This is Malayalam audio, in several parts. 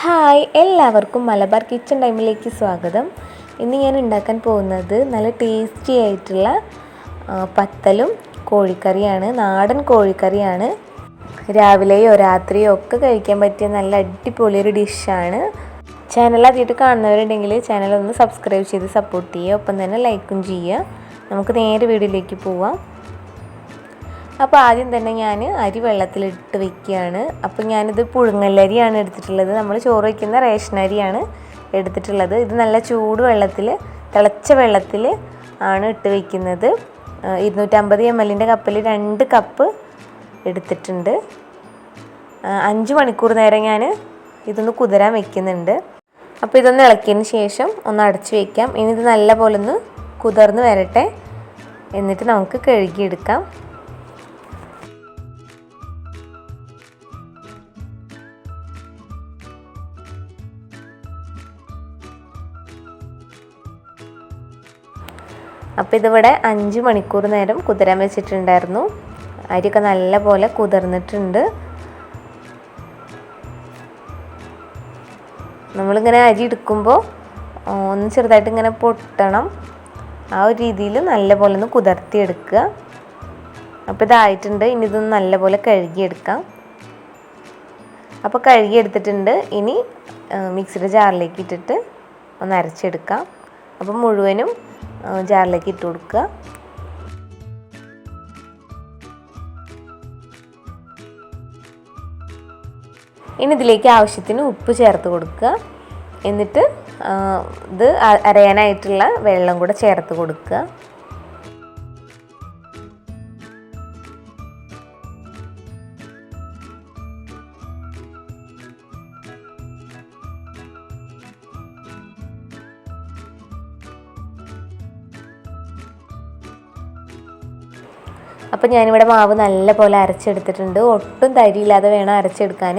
ഹായ്, എല്ലാവർക്കും മലബാർ കിച്ചൺ ടൈമിലേക്ക് സ്വാഗതം. ഇന്ന് ഞാൻ ഉണ്ടാക്കാൻ പോകുന്നത് നല്ല ടേസ്റ്റി ആയിട്ടുള്ള പത്തലും കോഴിക്കറിയാണ്. നാടൻ കോഴിക്കറിയാണ്. രാവിലെയോ രാത്രിയോ ഒക്കെ കഴിക്കാൻ പറ്റിയ നല്ല അടിപൊളിയൊരു ഡിഷാണ്. ചാനൽ ആദ്യമായിട്ട് കാണുന്നവരുണ്ടെങ്കിൽ ചാനലൊന്ന് സബ്സ്ക്രൈബ് ചെയ്ത് സപ്പോർട്ട് ചെയ്യുക. ഒപ്പം തന്നെ ലൈക്കും ചെയ്യുക. നമുക്ക് നേരെ വീഡിയോയിലേക്ക് പോവാം. അപ്പോൾ ആദ്യം തന്നെ ഞാൻ അരി വെള്ളത്തിലിട്ട് വയ്ക്കുകയാണ്. അപ്പോൾ ഞാനിത് പുഴുങ്ങല്ലരിയാണ് എടുത്തിട്ടുള്ളത്. നമ്മൾ ചോറ് വയ്ക്കുന്ന റേഷൻ അരിയാണ് എടുത്തിട്ടുള്ളത്. ഇത് നല്ല ചൂട് വെള്ളത്തിൽ, തിളച്ച വെള്ളത്തിൽ ആണ് ഇട്ട് വയ്ക്കുന്നത്. 250 ml കപ്പിൽ 2 കപ്പ് എടുത്തിട്ടുണ്ട്. 5 മണിക്കൂർ നേരം ഞാൻ ഇതൊന്ന് കുതിരാൻ വയ്ക്കുന്നുണ്ട്. അപ്പോൾ ഇതൊന്ന് ഇളക്കിയതിന് ശേഷം ഒന്ന് അടച്ചു വയ്ക്കാം. ഇനി ഇത് നല്ല പോലെ ഒന്ന് കുതിർന്ന് വരട്ടെ. എന്നിട്ട് നമുക്ക് കഴുകിയെടുക്കാം. അപ്പോൾ ഇതിവിടെ 5 മണിക്കൂർ നേരം കുതിരാൻ വെച്ചിട്ടുണ്ടായിരുന്നു. അരിയൊക്കെ നല്ല പോലെ കുതിർന്നിട്ടുണ്ട്. നമ്മളിങ്ങനെ അരി എടുക്കുമ്പോൾ ഒന്ന് ചെറുതായിട്ട് ഇങ്ങനെ പൊട്ടണം. ആ ഒരു രീതിയിൽ നല്ല പോലെ ഒന്ന് കുതിർത്തിയെടുക്കുക. അപ്പോൾ ഇതായിട്ടുണ്ട്. ഇനി ഇതൊന്ന് നല്ല പോലെ കഴുകിയെടുക്കാം. അപ്പോൾ കഴുകിയെടുത്തിട്ടുണ്ട്. ഇനി മിക്സിയുടെ ജാറിലേക്ക് ഇട്ടിട്ട് ഒന്ന് അരച്ചെടുക്കാം. അപ്പോൾ മുഴുവനും ജാറിലേക്ക് ഇട്ട് കൊടുക്കുക. ഇനി ഇതിലേക്ക് ആവശ്യത്തിന് ഉപ്പ് ചേർത്ത് കൊടുക്കുക. എന്നിട്ട് ഇത് അരയാനായിട്ടുള്ള വെള്ളം കൂടെ ചേർത്ത് കൊടുക്കുക. അപ്പോൾ ഞാനിവിടെ മാവ് നല്ല പോലെ അരച്ചെടുത്തിട്ടുണ്ട്. ഒട്ടും തരിയില്ലാതെ വേണം അരച്ചെടുക്കാൻ.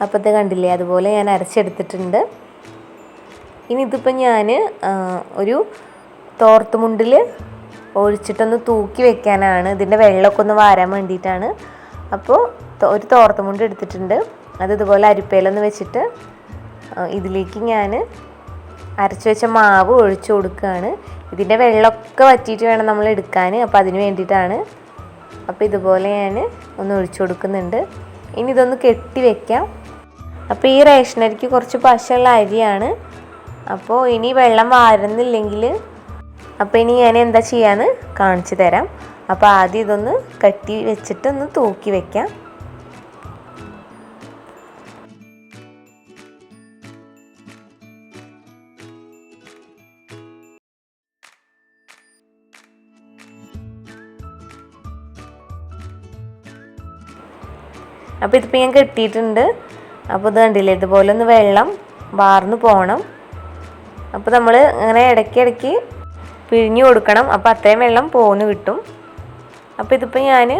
അപ്പോൾ ഇത് കണ്ടില്ലേ, അതുപോലെ ഞാൻ അരച്ചെടുത്തിട്ടുണ്ട്. ഇനി ഇതിപ്പോൾ ഞാൻ ഒരു തോർത്തുമുണ്ടിൽ ഒഴിച്ചിട്ടൊന്ന് തൂക്കി വെക്കാനാണ്. ഇതിൻ്റെ വെള്ളമൊക്കെ ഒന്ന് വാരാൻ വേണ്ടിയിട്ടാണ്. അപ്പോൾ ഒരു തോർത്തുമുണ്ട് എടുത്തിട്ടുണ്ട്. അത് ഇതുപോലെ അരിപ്പയിലൊന്ന് വെച്ചിട്ട് ഇതിലേക്ക് ഞാൻ അരച്ച് വെച്ച മാവ് ഒഴിച്ചു കൊടുക്കുകയാണ്. ഇതിൻ്റെ വെള്ളമൊക്കെ വറ്റിയിട്ട് വേണം നമ്മൾ എടുക്കാൻ. അപ്പോൾ അതിന് വേണ്ടിയിട്ടാണ്. അപ്പോൾ ഇതുപോലെ ഞാൻ ഒന്ന് ഒഴിച്ചു കൊടുക്കുന്നുണ്ട്. ഇനി ഇതൊന്ന് കെട്ടി വെക്കാം. അപ്പോൾ ഈ റേഷൻ അരിക്ക് കുറച്ച് പശയുള്ള അരിയാണ്. അപ്പോൾ ഇനി വെള്ളം വാരുന്നില്ലെങ്കിൽ അപ്പോൾ ഇനി ഞാൻ എന്താ ചെയ്യാന്ന് കാണിച്ചു തരാം. അപ്പോൾ ആദ്യം ഇതൊന്ന് കെട്ടി വെച്ചിട്ട് ഒന്ന് തൂക്കി വെക്കാം. അപ്പോൾ ഇതിപ്പോൾ ഞാൻ കെട്ടിയിട്ടുണ്ട്. അപ്പോൾ ഇത് കണ്ടില്ലേ, ഇതുപോലെ ഒന്ന് വെള്ളം വാർന്നു പോകണം. അപ്പോൾ നമ്മൾ ഇങ്ങനെ ഇടയ്ക്കിടയ്ക്ക് പിഴിഞ്ഞു കൊടുക്കണം. അപ്പോൾ അത്രയും വെള്ളം പോന്ന് കിട്ടും. അപ്പോൾ ഇതിപ്പോൾ ഞാൻ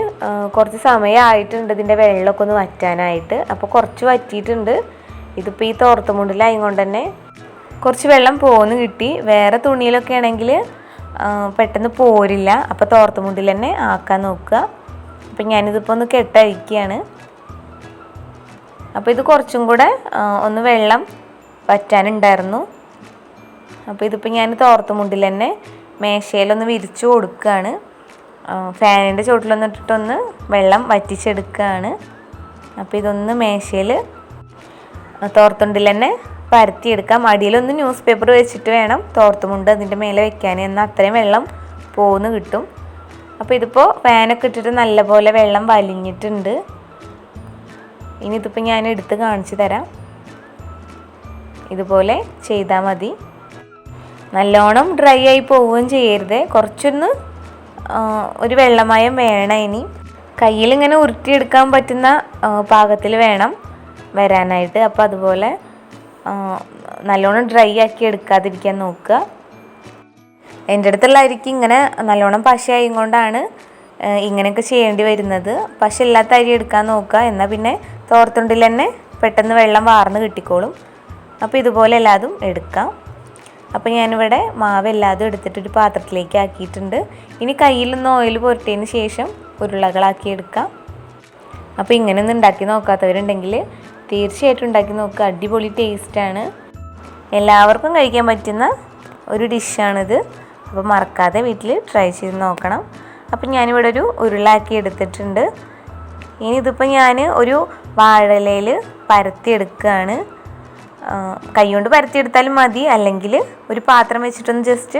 കുറച്ച് സമയമായിട്ടുണ്ട് ഇതിൻ്റെ വെള്ളമൊക്കെ ഒന്ന് വറ്റാനായിട്ട്. അപ്പോൾ കുറച്ച് വറ്റിയിട്ടുണ്ട്. ഇതിപ്പോൾ ഈ തോർത്തുമുണ്ടിലായത് കൊണ്ട് തന്നെ കുറച്ച് വെള്ളം പോന്ന് കിട്ടി. വേറെ തുണിയിലൊക്കെ ആണെങ്കിൽ പെട്ടെന്ന് പോരില്ല. അപ്പോൾ തോർത്തുമുണ്ടിൽ തന്നെ ആക്കാൻ നോക്കുക. അപ്പോൾ ഞാനിതിപ്പോൾ ഒന്ന് കെട്ടഴിക്കുകയാണ്. അപ്പോൾ ഇത് കുറച്ചും കൂടെ ഒന്ന് വെള്ളം വറ്റാനുണ്ടായിരുന്നു. അപ്പോൾ ഇതിപ്പോൾ ഞാൻ തോർത്തുമുണ്ടിൽ തന്നെ മേശയിലൊന്ന് വിരിച്ചു കൊടുക്കുകയാണ്. ഫാനിൻ്റെ ചുവട്ടിലൊന്ന് ഇട്ടിട്ടൊന്ന് വെള്ളം വറ്റിച്ചെടുക്കുകയാണ്. അപ്പോൾ ഇതൊന്ന് മേശയിൽ തോർത്തുമുണ്ടിൽ തന്നെ പരത്തിയെടുക്കാം. അടിയിലൊന്ന് ന്യൂസ് പേപ്പർ വെച്ചിട്ട് വേണം തോർത്തുമുണ്ട് അതിൻ്റെ മേലെ വെക്കാൻ. എന്നാൽ അത്രയും വെള്ളം പോന്ന് കിട്ടും. അപ്പോൾ ഇതിപ്പോൾ ഫാനൊക്കെ ഇട്ടിട്ട് നല്ലപോലെ വെള്ളം വലിഞ്ഞിട്ടുണ്ട്. ഇനി ഇതിപ്പോൾ ഞാൻ എടുത്ത് കാണിച്ചു തരാം. ഇതുപോലെ ചെയ്താൽ മതി. നല്ലോണം ഡ്രൈ ആയി പോവുകയും ചെയ്യരുത്. കുറച്ചൊന്ന് ഒരു വെള്ളമയം വേണം. ഇനി കയ്യിലിങ്ങനെ ഉരുട്ടിയെടുക്കാൻ പറ്റുന്ന പാകത്തിൽ വേണം വരാനായിട്ട്. അപ്പോൾ അതുപോലെ നല്ലോണം ഡ്രൈ ആക്കി എടുക്കാതിരിക്കാൻ നോക്കുക. എൻ്റെ അടുത്തുള്ള അരിക്ക് ഇങ്ങനെ നല്ലോണം പശയായും കൊണ്ടാണ് ഇങ്ങനെയൊക്കെ ചെയ്യേണ്ടി വരുന്നത്. പശ ഇല്ലാത്ത അരി എടുക്കാൻ നോക്കുക. എന്നാൽ പിന്നെ തോർത്തുണ്ടിൽ തന്നെ പെട്ടെന്ന് വെള്ളം വാർന്ന് കിട്ടിക്കോളും. അപ്പോൾ ഇതുപോലെ എല്ലാതും എടുക്കാം. അപ്പോൾ ഞാനിവിടെ മാവ് എല്ലാതും എടുത്തിട്ടൊരു പാത്രത്തിലേക്ക് ആക്കിയിട്ടുണ്ട്. ഇനി കയ്യിലൊന്ന് ഓയിൽ പുരട്ടിയതിന് ശേഷം ഉരുളകളാക്കി എടുക്കാം. അപ്പോൾ ഇങ്ങനെയൊന്നും ഉണ്ടാക്കി നോക്കാത്തവരുണ്ടെങ്കിൽ തീർച്ചയായിട്ടും ഉണ്ടാക്കി നോക്കുക. അടിപൊളി ടേസ്റ്റാണ്. എല്ലാവർക്കും കഴിക്കാൻ പറ്റുന്ന ഒരു ഡിഷാണിത്. അപ്പോൾ മറക്കാതെ വീട്ടിൽ ട്രൈ ചെയ്ത് നോക്കണം. അപ്പം ഞാനിവിടെ ഒരു ഉരുളാക്കി എടുത്തിട്ടുണ്ട്. ഇനി ഇതിപ്പോൾ ഞാൻ ഒരു വാഴയിലയിൽ പരത്തിയെടുക്കുകയാണ്. കൈകൊണ്ട് പരത്തിയെടുത്താലും മതി, അല്ലെങ്കിൽ ഒരു പാത്രം വെച്ചിട്ടൊന്ന് ജസ്റ്റ്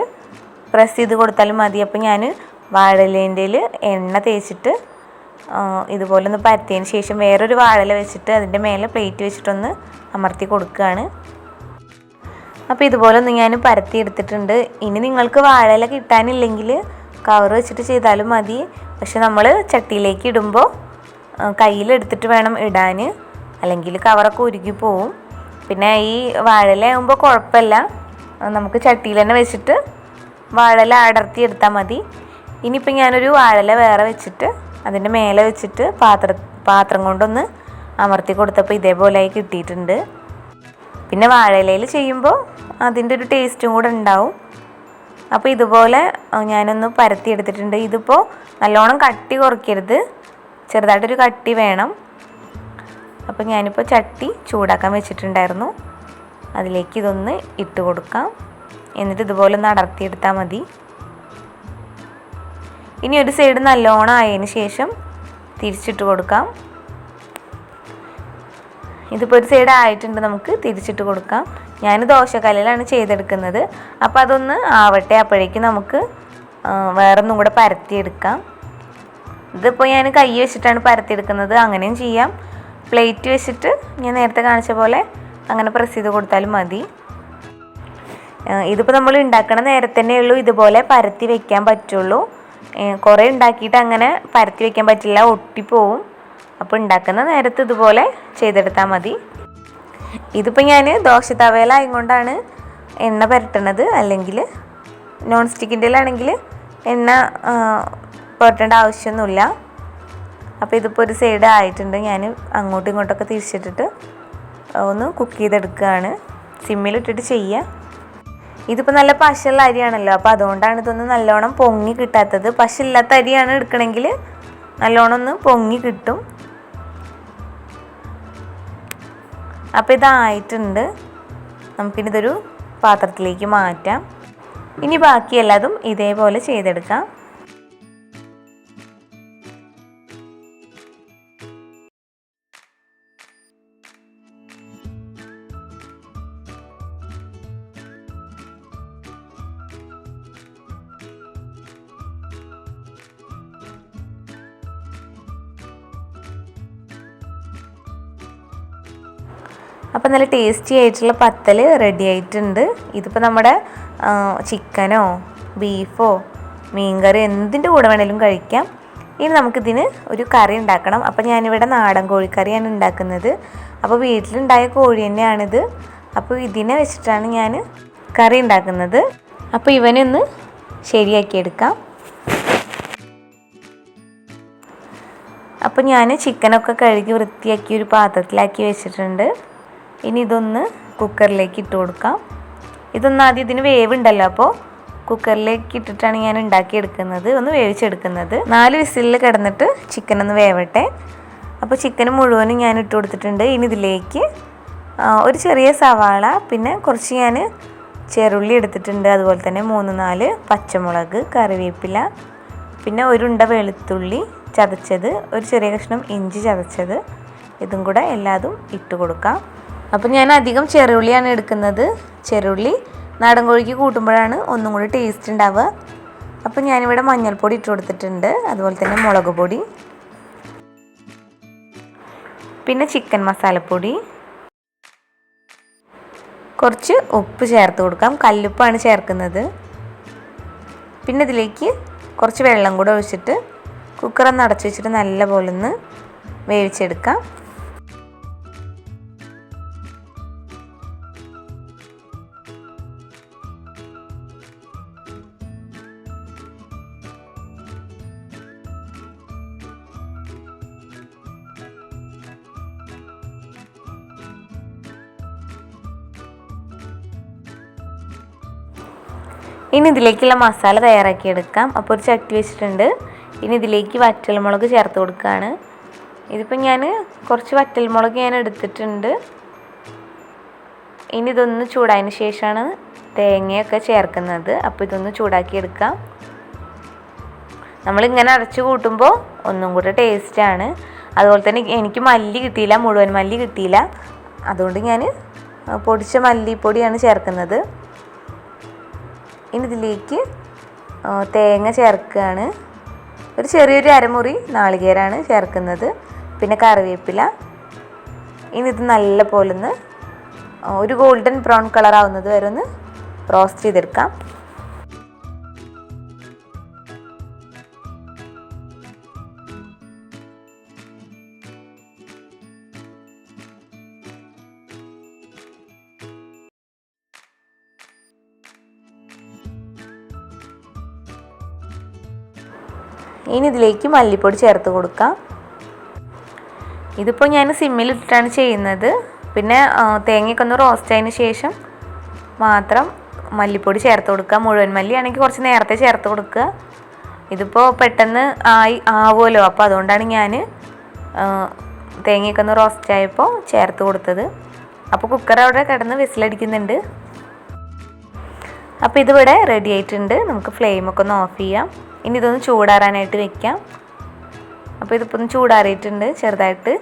പ്രസ് ചെയ്ത് കൊടുത്താലും മതി. അപ്പോൾ ഞാൻ വാഴയിലേൻ്റെ എണ്ണ തേച്ചിട്ട് ഇതുപോലെ ഒന്ന് പരത്തിയതിന് ശേഷം വേറൊരു വാഴയില വെച്ചിട്ട് അതിൻ്റെ മേലെ പ്ലേറ്റ് വെച്ചിട്ടൊന്ന് അമർത്തി കൊടുക്കുകയാണ്. അപ്പോൾ ഇതുപോലെ ഒന്ന് ഞാൻ പരത്തി എടുത്തിട്ടുണ്ട്. ഇനി നിങ്ങൾക്ക് വാഴയില കിട്ടാനില്ലെങ്കിൽ കവർ വെച്ചിട്ട് ചെയ്താലും മതി. പക്ഷെ നമ്മൾ ചട്ടിയിലേക്ക് ഇടുമ്പോൾ കയ്യിലെടുത്തിട്ട് വേണം ഇടാൻ, അല്ലെങ്കിൽ കവറൊക്കെ ഉരുകി പോവും. പിന്നെ ഈ വാഴയില ആകുമ്പോൾ കുഴപ്പമില്ല, നമുക്ക് ചട്ടിയിൽ തന്നെ വെച്ചിട്ട് വാഴയില അടർത്തി എടുത്താൽ മതി. ഇനിയിപ്പോൾ ഞാനൊരു വാഴയില വേറെ വെച്ചിട്ട് അതിൻ്റെ മേലെ വെച്ചിട്ട് പാത്രം കൊണ്ടൊന്ന് അമർത്തി കൊടുത്തപ്പോൾ ഇതേപോലെയായി കിട്ടിയിട്ടുണ്ട്. പിന്നെ വാഴയിലയിൽ ചെയ്യുമ്പോൾ അതിൻ്റെ ഒരു ടേസ്റ്റും കൂടെ ഉണ്ടാവും. അപ്പോൾ ഇതുപോലെ ഞാനൊന്ന് പരത്തി എടുത്തിട്ടുണ്ട്. ഇതിപ്പോൾ നല്ലോണം കട്ടി കുറയ്ക്കരുത്, ചെറുതായിട്ടൊരു കട്ടി വേണം. അപ്പോൾ ഞാനിപ്പോൾ ചട്ടി ചൂടാക്കാൻ വെച്ചിട്ടുണ്ടായിരുന്നു. അതിലേക്ക് ഇതൊന്ന് ഇട്ട് കൊടുക്കാം. എന്നിട്ട് ഇതുപോലെ ഒന്ന് അടർത്തിയെടുത്താൽ മതി. ഇനി ഒരു സൈഡ് നല്ലോണം ആയതിന് ശേഷം തിരിച്ചിട്ട് കൊടുക്കാം. ഇതിപ്പോൾ ഒരു സൈഡ് ആയിട്ടുണ്ട്, നമുക്ക് തിരിച്ചിട്ട് കൊടുക്കാം. ഞാൻ ദോശക്കല്ലിലാണ് ചെയ്തെടുക്കുന്നത്. അപ്പോൾ അതൊന്ന് ആവട്ടെ, അപ്പോഴേക്കും നമുക്ക് വേറൊന്നും കൂടെ പരത്തിയെടുക്കാം. ഇതിപ്പോൾ ഞാൻ കൈ വെച്ചിട്ടാണ് പരത്തിയെടുക്കുന്നത്, അങ്ങനെയും ചെയ്യാം. പ്ലേറ്റ് വെച്ചിട്ട് ഞാൻ നേരത്തെ കാണിച്ച പോലെ അങ്ങനെ പ്രസ് ചെയ്ത് കൊടുത്താലും മതി. ഇതിപ്പോൾ നമ്മൾ ഉണ്ടാക്കണ നേരത്തെ തന്നെ ഉള്ളൂ ഇതുപോലെ പരത്തി വെക്കാൻ പറ്റുള്ളൂ. കുറേ ഉണ്ടാക്കിയിട്ട് അങ്ങനെ പരത്തി വെക്കാൻ പറ്റില്ല, ഒട്ടിപ്പോവും. അപ്പോൾ ഉണ്ടാക്കുന്ന നേരത്ത് ഇതുപോലെ ചെയ്തെടുത്താൽ മതി. ഇതിപ്പോൾ ഞാൻ ദോശ തവയിലായതുകൊണ്ടാണ് എണ്ണ പുരട്ടണത്, അല്ലെങ്കിൽ നോൺ സ്റ്റിക്കിൻ്റെലാണെങ്കിൽ എണ്ണ പുരട്ടേണ്ട ആവശ്യമൊന്നുമില്ല. അപ്പോൾ ഇതിപ്പോൾ ഒരു സൈഡ് ആയിട്ടുണ്ട്. ഞാൻ അങ്ങോട്ടും ഇങ്ങോട്ടൊക്കെ തിരിച്ചിട്ടിട്ട് ഒന്ന് കുക്ക് ചെയ്തെടുക്കുകയാണ്. സിമ്മിലിട്ടിട്ട് ചെയ്യുക. ഇതിപ്പോൾ നല്ല പശയുള്ള അരിയാണല്ലോ, അപ്പോൾ അതുകൊണ്ടാണ് ഇതൊന്ന് നല്ലോണം പൊങ്ങി കിട്ടാത്തത്. പശയില്ലാത്ത അരിയാണ് എടുക്കണമെങ്കിൽ നല്ലോണം ഒന്ന് പൊങ്ങി കിട്ടും. അപ്പോൾ ഇതായിട്ടുണ്ട്. നമുക്കിനിതൊരു പാത്രത്തിലേക്ക് മാറ്റാം. ഇനി ബാക്കി എല്ലാതും ഇതേപോലെ ചെയ്തെടുക്കാം. അപ്പോൾ നല്ല ടേസ്റ്റി ആയിട്ടുള്ള പത്തൽ റെഡി ആയിട്ടുണ്ട്. ഇതിപ്പോൾ നമ്മുടെ ചിക്കനോ ബീഫോ മീൻകറി എന്തിൻ്റെ കൂടെ വേണേലും കഴിക്കാം. ഇനി നമുക്കിതിന് ഒരു കറി ഉണ്ടാക്കണം. അപ്പോൾ ഞാനിവിടെ നാടൻ കോഴിക്കറിയാണ് ഉണ്ടാക്കുന്നത്. അപ്പോൾ വീട്ടിലുണ്ടായ കോഴി തന്നെയാണിത്. അപ്പോൾ ഇതിനെ വെച്ചിട്ടാണ് ഞാൻ കറി ഉണ്ടാക്കുന്നത്. അപ്പോൾ ഇവനൊന്ന് ശരിയാക്കിയെടുക്കാം. അപ്പോൾ ഞാൻ ചിക്കനൊക്കെ കഴുകി വൃത്തിയാക്കി ഒരു പാത്രത്തിലാക്കി വെച്ചിട്ടുണ്ട്. ഇനി ഇതൊന്ന് കുക്കറിലേക്ക് ഇട്ട് കൊടുക്കാം. ഇതൊന്നും ആദ്യം ഇതിന് വേവുണ്ടല്ലോ, അപ്പോൾ കുക്കറിലേക്ക് ഇട്ടിട്ടാണ് ഞാൻ ഉണ്ടാക്കിയെടുക്കുന്നത്, ഒന്ന് വേവിച്ചെടുക്കുന്നത്. 4 വിസിലിൽ കിടന്നിട്ട് ചിക്കൻ ഒന്ന് വേവട്ടെ. അപ്പോൾ ചിക്കൻ മുഴുവനും ഞാൻ ഇട്ട് കൊടുത്തിട്ടുണ്ട്. ഇനി ഇതിലേക്ക് ഒരു ചെറിയ സവാള, പിന്നെ കുറച്ച് ഞാൻ ചെറുള്ളി എടുത്തിട്ടുണ്ട്. അതുപോലെ തന്നെ 3-4 പച്ചമുളക്, കറിവേപ്പില, പിന്നെ ഒരു ഉണ്ട വെളുത്തുള്ളി ചതച്ചത്, ഒരു ചെറിയ കഷ്ണം ഇഞ്ചി ചതച്ചത്, ഇതും കൂടെ എല്ലാതും ഇട്ട് കൊടുക്കാം. അപ്പോൾ ഞാൻ അധികം ചെറുള്ളിയാണ് എടുക്കുന്നത്. ചെറുള്ളി നാടൻ കോഴിക്ക് കൂട്ടുമ്പോഴാണ് ഒന്നും കൂടി ടേസ്റ്റ് ഉണ്ടാവുക. അപ്പോൾ ഞാനിവിടെ മഞ്ഞൾപ്പൊടി ഇട്ട് കൊടുത്തിട്ടുണ്ട്, അതുപോലെ തന്നെ മുളക് പൊടി, പിന്നെ ചിക്കൻ മസാലപ്പൊടി, കുറച്ച് ഉപ്പ് ചേർത്ത് കൊടുക്കാം. കല്ലുപ്പാണ് ചേർക്കുന്നത്. പിന്നെ ഇതിലേക്ക് കുറച്ച് വെള്ളം കൂടെ ഒഴിച്ചിട്ട് കുക്കറൊന്ന് അടച്ചു വെച്ചിട്ട് നല്ലപോലെ ഒന്ന് വേവിച്ചെടുക്കാം. ഇനി ഇതിലേക്കുള്ള മസാല തയ്യാറാക്കി എടുക്കാം. അപ്പോൾ ഒരു ചട്ടി വെച്ചിട്ടുണ്ട്. ഇനി ഇതിലേക്ക് വറ്റൽമുളക് ചേർത്ത് കൊടുക്കുകയാണ്. ഇതിപ്പോൾ ഞാൻ കുറച്ച് വറ്റൽമുളക് ഞാൻ എടുത്തിട്ടുണ്ട്. ഇനി ഇതൊന്ന് ചൂടായതിന് ശേഷമാണ് തേങ്ങയൊക്കെ ചേർക്കുന്നത്. അപ്പോൾ ഇതൊന്ന് ചൂടാക്കി എടുക്കാം. നമ്മളിങ്ങനെ അരച്ച് കൂട്ടുമ്പോൾ ഒന്നും കൂടെ ടേസ്റ്റാണ്. അതുപോലെ തന്നെ എനിക്ക് മല്ലി കിട്ടിയില്ല, മുഴുവൻ മല്ലി കിട്ടിയില്ല. അതുകൊണ്ട് ഞാൻ പൊടിച്ച മല്ലിപ്പൊടിയാണ് ചേർക്കുന്നത്. ഇനി ഇതിലേക്ക് തേങ്ങ ചേർക്കുകയാണ്. ഒരു ചെറിയൊരു അരമുറി നാളികേരമാണ് ചേർക്കുന്നത്. പിന്നെ കറിവേപ്പില. ഇനി ഇത് നല്ല പോലെ ഒന്ന് ഒരു ഗോൾഡൻ ബ്രൗൺ കളർ ആവുന്നത് വരെ ഒന്ന് റോസ്റ്റ് ചെയ്തെടുക്കാം. ഇനി ഇതിലേക്ക് മല്ലിപ്പൊടി ചേർത്ത് കൊടുക്കാം. ഇതിപ്പോൾ ഞാൻ സിമ്മിലിട്ടിട്ടാണ് ചെയ്യുന്നത്. പിന്നെ തേങ്ങയൊക്കെ ഒന്ന് റോസ്റ്റ് ആയതിന് ശേഷം മാത്രം മല്ലിപ്പൊടി ചേർത്ത് കൊടുക്കുക. മുഴുവൻ മല്ലി ആണെങ്കിൽ കുറച്ച് നേരത്തെ ചേർത്ത് കൊടുക്കുക. ഇതിപ്പോൾ പെട്ടെന്ന് ആവുമല്ലോ, അപ്പോൾ അതുകൊണ്ടാണ് ഞാൻ തേങ്ങയൊക്കെ ഒന്ന് റോസ്റ്റ് ആയപ്പോൾ ചേർത്ത് കൊടുത്തത്. അപ്പോൾ കുക്കർ അവിടെ കിടന്ന് വിസിലടിക്കുന്നുണ്ട്. അപ്പോൾ ഇതിവിടെ റെഡി ആയിട്ടുണ്ട്. നമുക്ക് ഫ്ലെയിമൊക്കെ ഒന്ന് ഓഫ് ചെയ്യാം. ഇനി ഇതൊന്ന് ചൂടാറാനായിട്ട് വെക്കാം. അപ്പോൾ ഇതിപ്പോൾ ഒന്ന് ചൂടാറിയിട്ടുണ്ട് ചെറുതായിട്ട്.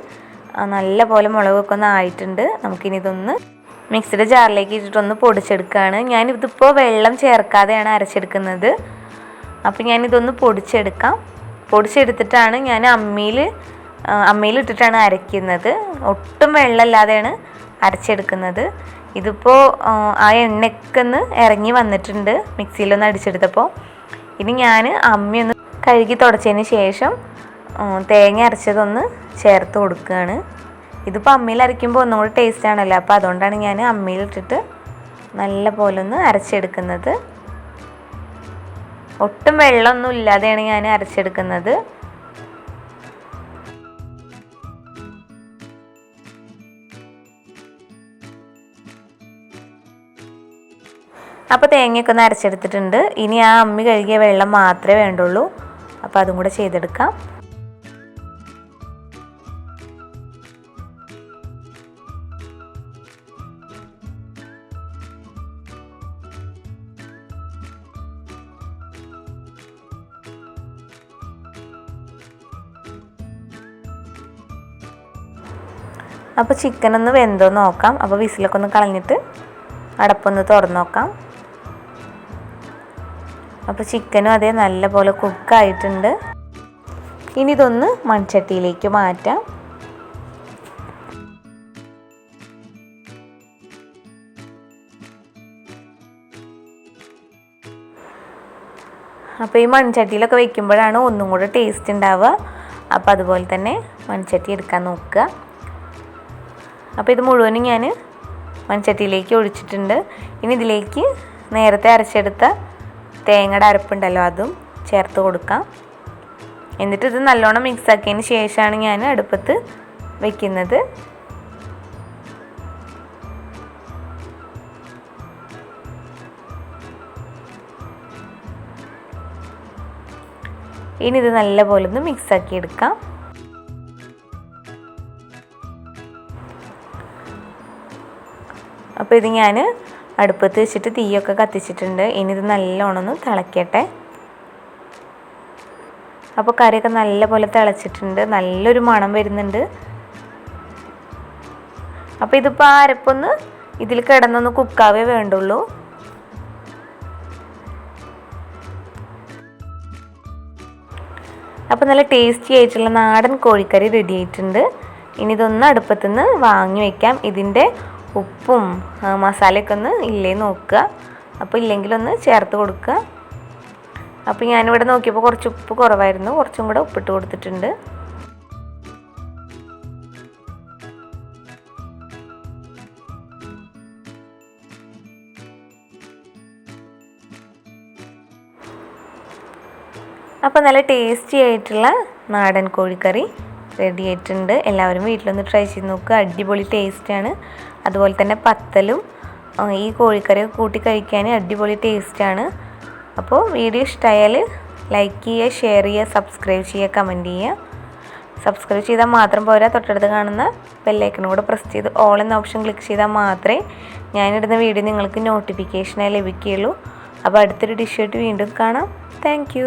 നല്ല പോലെ മുളകൊക്കെ ഒന്ന് ആയിട്ടുണ്ട്. നമുക്കിനി ഇതൊന്ന് മിക്സിയുടെ ജാറിലേക്ക് ഇട്ടിട്ടൊന്ന് പൊടിച്ചെടുക്കുകയാണ്. ഞാനിതിപ്പോൾ വെള്ളം ചേർക്കാതെയാണ് അരച്ചെടുക്കുന്നത്. അപ്പോൾ ഞാനിതൊന്ന് പൊടിച്ചെടുത്തിട്ടാണ് ഞാൻ അമ്മിയിലിട്ടിട്ടാണ് അരയ്ക്കുന്നത്. ഒട്ടും വെള്ളമില്ലാതെയാണ് അരച്ചെടുക്കുന്നത്. ഇതിപ്പോൾ ആ എണ്ണയൊക്കെ ഒന്ന് ഇറങ്ങി വന്നിട്ടുണ്ട് മിക്സിയിലൊന്ന് അടിച്ചെടുത്തപ്പോൾ. ഇനി ഞാൻ അമ്മിയൊന്ന് കഴുകി തുടച്ചതിന് ശേഷം തേങ്ങ അരച്ചതൊന്ന് ചേർത്ത് കൊടുക്കുകയാണ്. ഇതിപ്പോൾ അമ്മിയിൽ അരയ്ക്കുമ്പോൾ ഒന്നും കൂടി ടേസ്റ്റ് ആണല്ലോ, അപ്പോൾ അതുകൊണ്ടാണ് ഞാൻ അമ്മിയിലിട്ടിട്ട് നല്ല പോലെ ഒന്ന് അരച്ചെടുക്കുന്നത്. ഒട്ടും വെള്ളമൊന്നും ഇല്ലാതെയാണ് ഞാൻ അരച്ചെടുക്കുന്നത്. അപ്പോൾ തേങ്ങയൊക്കെ ഒന്ന് അരച്ചെടുത്തിട്ടുണ്ട്. ഇനി ആ അമ്മി കഴുകിയ വെള്ളം മാത്രമേ വേണ്ടുള്ളൂ. അപ്പോൾ അതും കൂടെ ചെയ്തെടുക്കാം. അപ്പോൾ ചിക്കൻ ഒന്ന് വെന്തോ നോക്കാം. അപ്പോൾ വിസിലൊക്കെ ഒന്ന് കളഞ്ഞിട്ട് അടപ്പൊന്ന് തുറന്ന് നോക്കാം. അപ്പോൾ ചിക്കനും അതേ നല്ല പോലെ കുക്കായിട്ടുണ്ട്. ഇനി ഇതൊന്ന് മൺചട്ടിയിലേക്ക് മാറ്റാം. അപ്പോൾ ഈ മൺചട്ടിയിലൊക്കെ വെക്കുമ്പോഴാണ് ഒന്നും കൂടെ ടേസ്റ്റ് ഉണ്ടാവുക. അപ്പോൾ അതുപോലെ തന്നെ മൺചട്ടി എടുക്കാൻ നോക്കുക. അപ്പോൾ ഇത് മുഴുവനും ഞാൻ മൺചട്ടിയിലേക്ക് ഒഴിച്ചിട്ടുണ്ട്. ഇനി ഇതിലേക്ക് നേരത്തെ അരച്ചെടുത്ത തേങ്ങയുടെ അരപ്പുണ്ടല്ലോ അതും ചേർത്ത് കൊടുക്കാം. എന്നിട്ട് ഇത് നല്ലോണം മിക്സ് ആക്കിയതിന് ശേഷമാണ് ഞാൻ അടുപ്പത്ത് വെക്കുന്നത്. ഇനി ഇത് നല്ലപോലെ ഒന്ന് മിക്സ് ആക്കി എടുക്കാം. അപ്പോൾ ഇത് ഞാൻ അടുപ്പത്ത് വെച്ചിട്ട് തീയൊക്കെ കത്തിച്ചിട്ടുണ്ട്. ഇനി ഇത് നല്ലോണം ഒന്ന് തിളയ്ക്കട്ടെ. അപ്പോൾ കറിയൊക്കെ നല്ലപോലെ തിളച്ചിട്ടുണ്ട്. നല്ലൊരു മണം വരുന്നുണ്ട്. അപ്പോൾ ഇതിപ്പോൾ ആ അരപ്പൊന്ന് ഇതിൽ കിടന്നൊന്ന് കുക്കാവേ വേണ്ടുള്ളൂ. അപ്പോൾ നല്ല ടേസ്റ്റി ആയിട്ടുള്ള നാടൻ കോഴിക്കറി റെഡി ആയിട്ടുണ്ട്. ഇനി ഇതൊന്ന് അടുപ്പത്തുനിന്ന് വാങ്ങി വയ്ക്കാം. ഇതിൻ്റെ ഉപ്പും മസാലയൊക്കെ ഒന്ന് ഇല്ലേ നോക്കുക. അപ്പോൾ ഇല്ലെങ്കിലൊന്ന് ചേർത്ത് കൊടുക്കുക. അപ്പോൾ ഞാനിവിടെ നോക്കിയപ്പോൾ കുറച്ച് ഉപ്പ് കുറവായിരുന്നു. കുറച്ചും കൂടെ ഉപ്പിട്ട് കൊടുത്തിട്ടുണ്ട്. അപ്പോൾ നല്ല ടേസ്റ്റി ആയിട്ടുള്ള നാടൻ കോഴിക്കറി റെഡി ആയിട്ടുണ്ട്. എല്ലാവരും വീട്ടിലൊന്ന് ട്രൈ ചെയ്ത് നോക്കുക. അടിപൊളി ടേസ്റ്റാണ്. അതുപോലെ തന്നെ പത്തലും ഈ കോഴിക്കറി കൂട്ടി കഴിക്കാൻ അടിപൊളി ടേസ്റ്റാണ്. അപ്പോൾ വീഡിയോ ഇഷ്ടമായാൽ ലൈക്ക് ചെയ്യുക, ഷെയർ ചെയ്യുക, സബ്സ്ക്രൈബ് ചെയ്യുക, കമൻറ്റ് ചെയ്യുക. സബ്സ്ക്രൈബ് ചെയ്താൽ മാത്രം പോരാ, തൊട്ടടുത്ത് കാണുന്ന ബെല്ലൈക്കനും കൂടെ പ്രസ് ചെയ്ത് ഓൾ എന്ന ഓപ്ഷൻ ക്ലിക്ക് ചെയ്താൽ മാത്രമേ ഞാനിടുന്ന വീഡിയോ നിങ്ങൾക്ക് നോട്ടിഫിക്കേഷനായി ലഭിക്കുകയുള്ളൂ. അപ്പോൾ അടുത്തൊരു ഡിഷായിട്ട് വീണ്ടും കാണാം. താങ്ക്